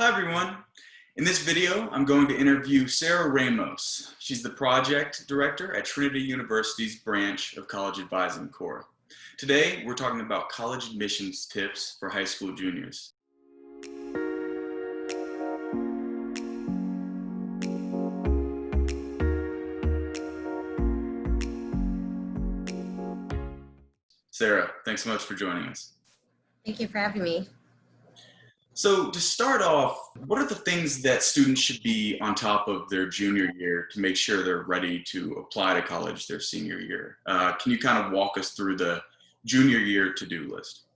Hi everyone. In this video, I'm going to interview Sarah Ramos. She's the project director at Trinity University's branch of College Advising Corps. Today, we're talking about college admissions tips for high school juniors. Sarah, thanks so much for joining us. Thank you for having me. So to start off, what are the things that students should be on top of their junior year to make sure they're ready to apply to college their senior year? Can you kind of walk us through the junior year to-do list?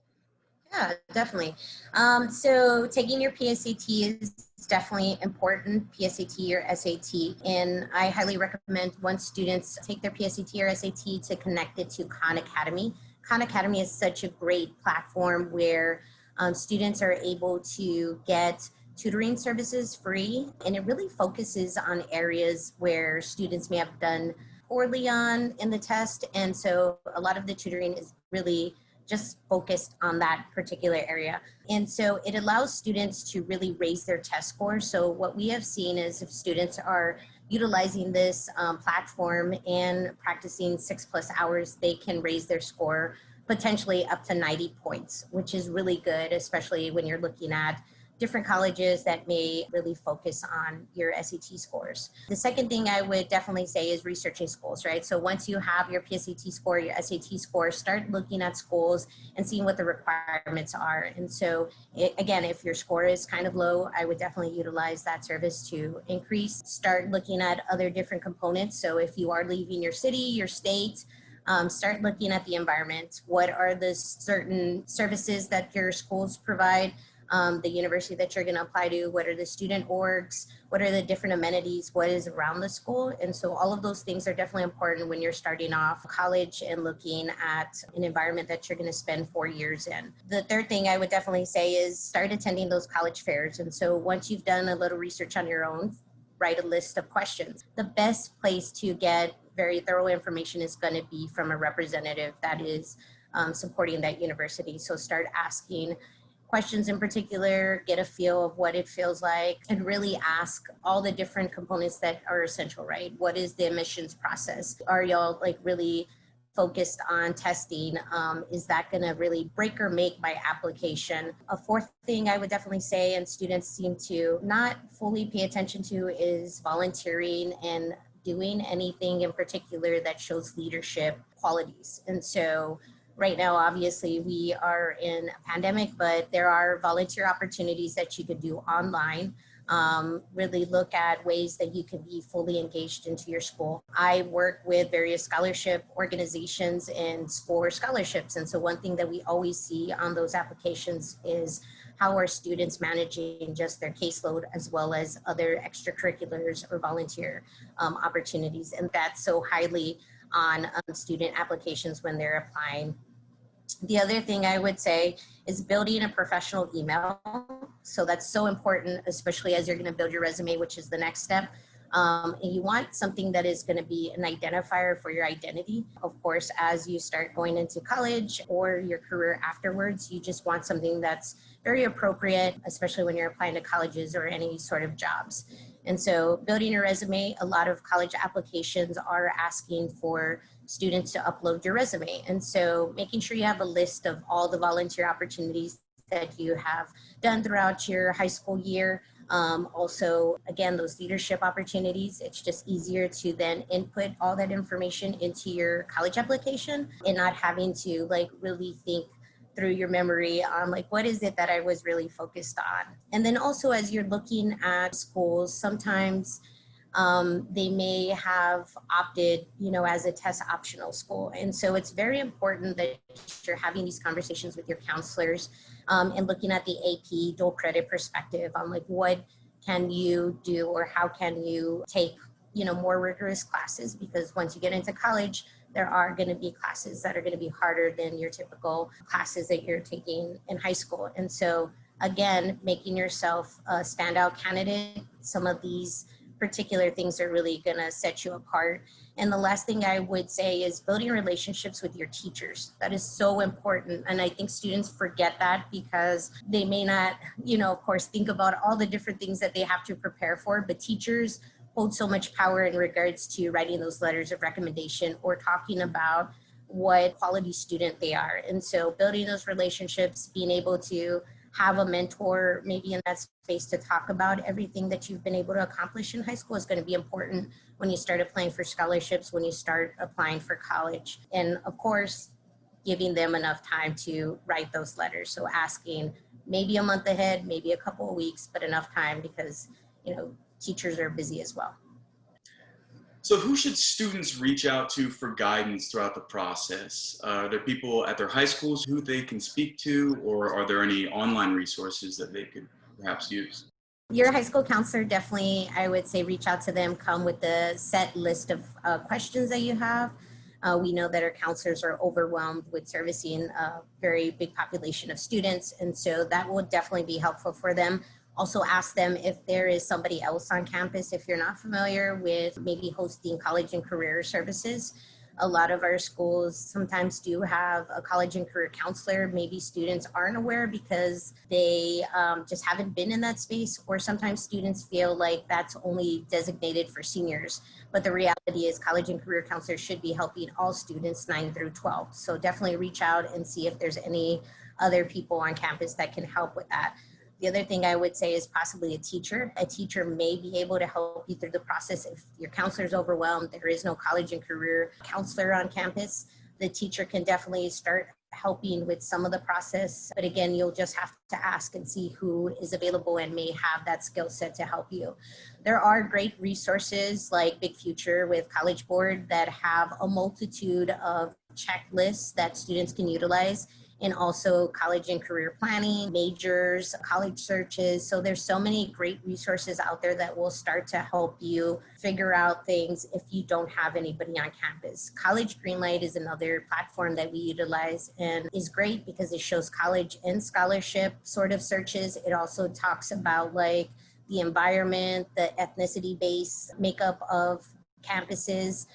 Yeah, definitely. So taking your PSAT is definitely important, PSAT or SAT. And I highly recommend once students take their PSAT or SAT to connect it to Khan Academy. Khan Academy is such a great platform where students are able to get tutoring services free, and it really focuses on areas where students may have done poorly on in the test. And so a lot of the tutoring is really just focused on that particular area. And so it allows students to really raise their test score. So what we have seen is if students are utilizing this platform and practicing 6+ hours, they can raise their score potentially up to 90 points, which is really good, especially when you're looking at different colleges that may really focus on your SAT scores. The second thing I would definitely say is researching schools, right? So once you have your PSAT score, your SAT score, start looking at schools and seeing what the requirements are. And so again, if your score is kind of low, I would definitely utilize that service to increase. Start looking at other different components. So if you are leaving your city, your state, start looking at the environment. What are the certain services that your schools provide? The university that you're going to apply to, what are the student orgs, what are the different amenities, what is around the school. And so all of those things are definitely important when you're starting off college and looking at an environment that you're going to spend 4 years in. The third thing I would definitely say is start attending those college fairs. And so once you've done a little research on your own, write a list of questions. The best place to get very thorough information is going to be from a representative that is supporting that university. So start asking questions in particular, get a feel of what it feels like, and really ask all the different components that are essential, right? What is the admissions process? Are y'all like really focused on testing? Is that gonna really break or make my application? A fourth thing I would definitely say, and students seem to not fully pay attention to, is volunteering and doing anything in particular that shows leadership qualities. And so right now, obviously, we are in a pandemic, but there are volunteer opportunities that you could do online. Really look at ways that you can be fully engaged into your school. I work with various scholarship organizations and score scholarships. And so one thing that we always see on those applications is how are students managing just their caseload as well as other extracurriculars or volunteer opportunities. And that's so highly on student applications when they're applying. The other thing I would say is building a professional email. So that's so important, especially as you're going to build your resume, which is the next step. And you want something that is going to be an identifier for your identity. Of course, as you start going into college or your career afterwards, you just want something that's very appropriate, especially when you're applying to colleges or any sort of jobs. And so building a resume, a lot of college applications are asking for students to upload your resume. And so making sure you have a list of all the volunteer opportunities that you have done throughout your high school year. Also, again, those leadership opportunities, it's just easier to then input all that information into your college application and not having to like really think through your memory on like, what is it that I was really focused on? And then also as you're looking at schools, sometimes they may have opted, as a test optional school. And so it's very important that you're having these conversations with your counselors and looking at the AP dual credit perspective on like, what can you do or how can you take, more rigorous classes? Because once you get into college, there are going to be classes that are going to be harder than your typical classes that you're taking in high school. And so again, making yourself a standout candidate, some of these particular things are really going to set you apart. And the last thing I would say is building relationships with your teachers. That is so important. And I think students forget that because they may not, of course, think about all the different things that they have to prepare for, but teachers hold so much power in regards to writing those letters of recommendation or talking about what quality student they are. And so building those relationships, being able to have a mentor maybe in that space to talk about everything that you've been able to accomplish in high school is going to be important when you start applying for scholarships, when you start applying for college. And of course, giving them enough time to write those letters. So asking maybe a month ahead, maybe a couple of weeks, but enough time because, teachers are busy as well. So who should students reach out to for guidance throughout the process? Are there people at their high schools who they can speak to, or are there any online resources that they could perhaps use? Your high school counselor, definitely, I would say reach out to them, come with a set list of questions that you have. We know that our counselors are overwhelmed with servicing a very big population of students, and so that will definitely be helpful for them. Also ask them if there is somebody else on campus, if you're not familiar with maybe hosting college and career services. A lot of our schools sometimes do have a college and career counselor. Maybe students aren't aware because they just haven't been in that space, or sometimes students feel like that's only designated for seniors. But the reality is college and career counselors should be helping all students 9 through 12. So definitely reach out and see if there's any other people on campus that can help with that. The other thing I would say is possibly a teacher. A teacher may be able to help you through the process. If your counselor is overwhelmed, there is no college and career counselor on campus, the teacher can definitely start helping with some of the process. But again, you'll just have to ask and see who is available and may have that skill set to help you. There are great resources like Big Future with College Board that have a multitude of checklists that students can utilize, and also college and career planning, majors, college searches. So there's so many great resources out there that will start to help you figure out things if you don't have anybody on campus. College Greenlight is another platform that we utilize and is great because it shows college and scholarship sort of searches. It also talks about like the environment, the ethnicity base makeup of campuses.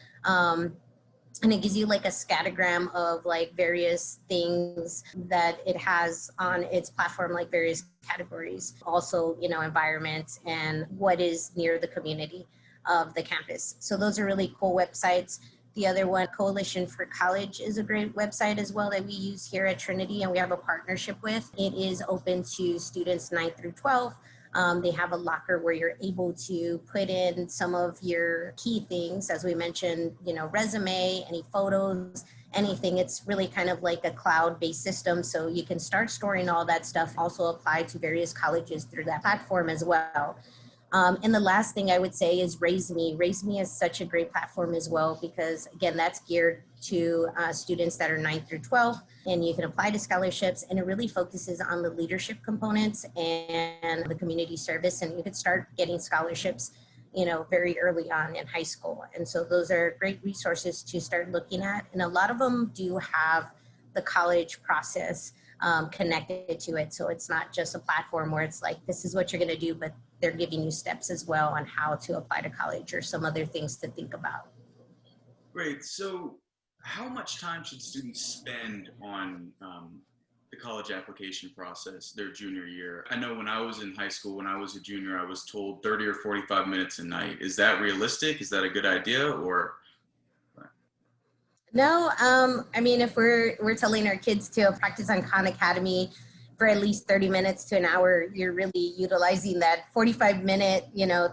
And it gives you like a scattergram of like various things that it has on its platform, like various categories, also, environment and what is near the community of the campus. So those are really cool websites. The other one, Coalition for College, is a great website as well that we use here at Trinity and we have a partnership with. It is open to students 9 through 12. They have a locker where you're able to put in some of your key things, as we mentioned, resume, any photos, anything. It's really kind of like a cloud-based system. So you can start storing all that stuff, also apply to various colleges through that platform as well. And the last thing I would say is Raise Me. Raise Me is such a great platform as well because, again, that's geared to students that are 9 through 12, and you can apply to scholarships, and it really focuses on the leadership components and the community service, and you could start getting scholarships, very early on in high school. And so those are great resources to start looking at, and a lot of them do have the college process connected to it. So it's not just a platform where it's like, this is what you're going to do, but they're giving you steps as well on how to apply to college or some other things to think about. Great. So how much time should students spend on the college application process their junior year? I know when I was in high school, when I was a junior, I was told 30 or 45 minutes a night. Is that realistic? Is that a good idea, or? No, I mean, if we're telling our kids to practice on Khan Academy for at least 30 minutes to an hour, you're really utilizing that 45-minute,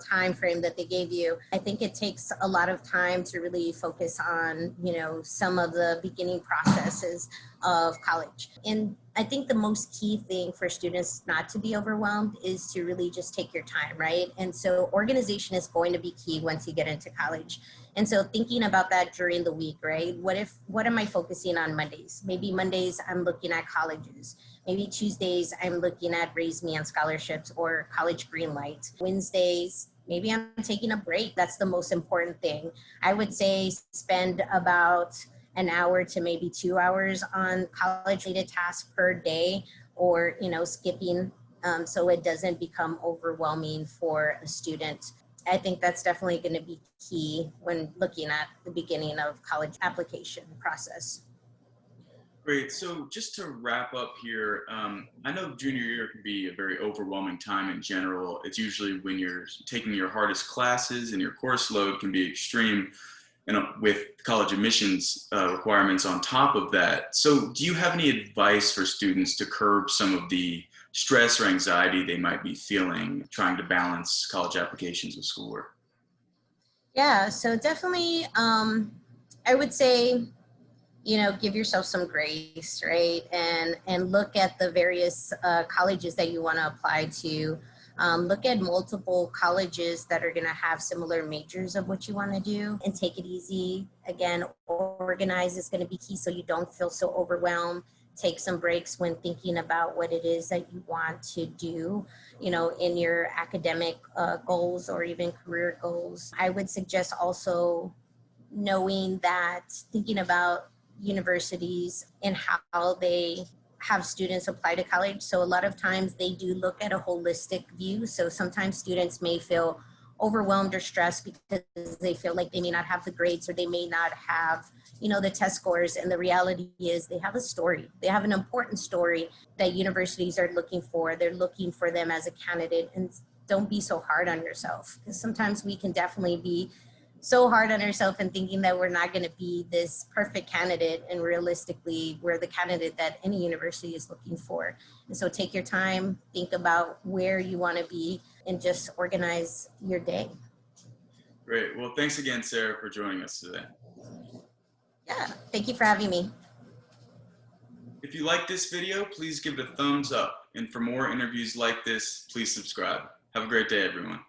time frame that they gave you. I think it takes a lot of time to really focus on, some of the beginning processes of college. And I think the most key thing for students not to be overwhelmed is to really just take your time, right? And so organization is going to be key once you get into college. And so thinking about that during the week, right? What am I focusing on Mondays? Maybe Mondays I'm looking at colleges. Maybe Tuesdays I'm looking at Raise Me on scholarships or College Greenlight. Wednesdays, maybe I'm taking a break. That's the most important thing. I would say spend about an hour to maybe 2 hours on college-related tasks per day, or skipping so it doesn't become overwhelming for a student. I think that's definitely going to be key when looking at the beginning of college application process. Great. So just to wrap up here, I know junior year can be a very overwhelming time in general. It's usually when you're taking your hardest classes and your course load can be extreme, and with college admissions requirements on top of that. So do you have any advice for students to curb some of the stress or anxiety they might be feeling trying to balance college applications with schoolwork? Yeah, so definitely, I would say, give yourself some grace, right? And look at the various colleges that you want to apply to. Look at multiple colleges that are going to have similar majors of what you want to do, and take it easy. Again, organize is going to be key so you don't feel so overwhelmed. Take some breaks when thinking about what it is that you want to do, in your academic goals or even career goals. I would suggest also knowing that, thinking about universities and how they have students apply to college. So a lot of times they do look at a holistic view. So sometimes students may feel overwhelmed or stressed because they feel like they may not have the grades, or they may not have, the test scores. And the reality is they have a story. They have an important story that universities are looking for. They're looking for them as a candidate. And don't be so hard on yourself, because sometimes we can definitely be so hard on ourselves and thinking that we're not going to be this perfect candidate, and realistically we're the candidate that any university is looking for. And so take your time, think about where you want to be, and just organize your day. Great. Well, thanks again, Sarah, for joining us today. Yeah, thank you for having me. If you like this video, please give it a thumbs up. And for more interviews like this, please subscribe. Have a great day, everyone.